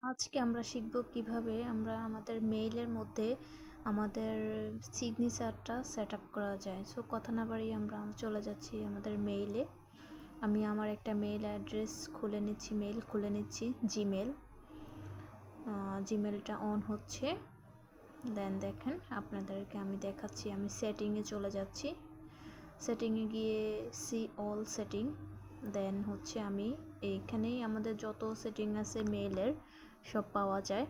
আজকে আমরা শিখব কিভাবে আমরা আমাদের মেইলের মধ্যে আমাদের সিগনেচারটা সেট আপ করা যায়। সো কথা না বাড়িয়ে আমরা চলে যাচ্ছি আমাদের মেইলে। আমি আমার একটা মেইল অ্যাড্রেস মেইল খুলে নিচ্ছি, জিমেলটা অন হচ্ছে। দেন দেখেন আপনাদেরকে আমি দেখাচ্ছি, আমি সেটিংয়ে চলে যাচ্ছি। সেটিংয়ে গিয়ে সি অল সেটিং, দেন হচ্ছে আমি এইখানেই আমাদের যত সেটিং আছে মেইলের সব পাওয়া যায়।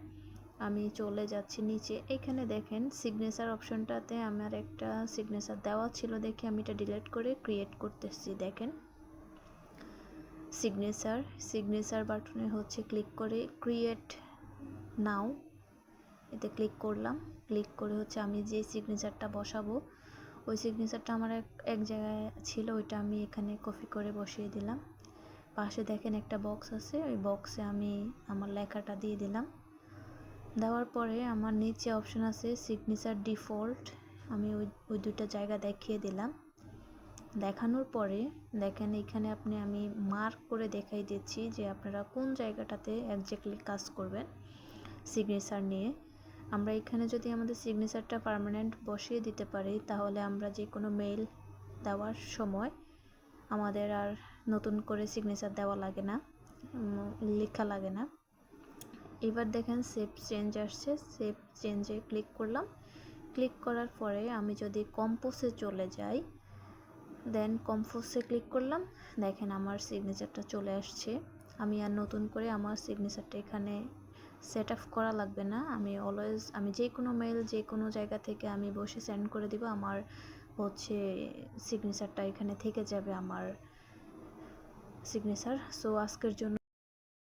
আমি চলে যাচ্ছি নিচে, এখানে দেখেন সিগনেচার অপশনটাতে আমার একটা সিগনেচার দেওয়া ছিল দেখে আমি এটা ডিলিট করে ক্রিয়েট করতেছি। দেখেন সিগনেচার বাটনে হচ্ছে ক্লিক করে ক্রিয়েট নাও, এতে ক্লিক করলাম। ক্লিক করে হচ্ছে আমি যে সিগনেচারটা বসাবো ওই সিগনেচারটা আমার এক জায়গায় ছিল, ওইটা আমি এখানে কপি করে বসিয়ে দিলাম। পাশে দেখেন একটা বক্স আছে, ওই বক্সে আমি আমার লেখাটা দিয়ে দিলাম। দেওয়ার পরে আমার নিচে অপশন আছে সিগনেচার ডিফল্ট, আমি ওই দুটো জায়গা দেখিয়ে দিলাম। দেখানোর পরে দেখেন এখানে আমি মার্ক করে দেখাই দিচ্ছি যে আপনারা কোন জায়গাটাতে একজ্যাক্টলি কাজ করবেন সিগনেচার নিয়ে। আমরা এখানে যদি আমাদের সিগনেচারটা পার্মানেন্ট বসিয়ে দিতে পারি তাহলে আমরা যে কোনো মেইল দেওয়ার সময় আমাদের আর নতুন করে সিগনেচার দেওয়া লাগে না, লেখা লাগে না। এবার দেখেন সেভ চেঞ্জ আসছে, সেভ চেঞ্জে ক্লিক করলাম। ক্লিক করার পরে আমি যদি কম্পোজে চলে যাই, দেন কম্পোজে ক্লিক করলাম, দেখেন আমার সিগনেচারটা চলে আসছে। আমি আর নতুন করে আমার সিগনেচারটা এখানে সেট আপ করা লাগবে না। আমি যে কোনো মেইল যে কোনো জায়গা থেকে আমি বসে সেন্ড করে দিব, আমার হচ্ছে সিগনেচারটা এখানে থেকে যাবে আমার সিগনেচার। সো আজকের জন্য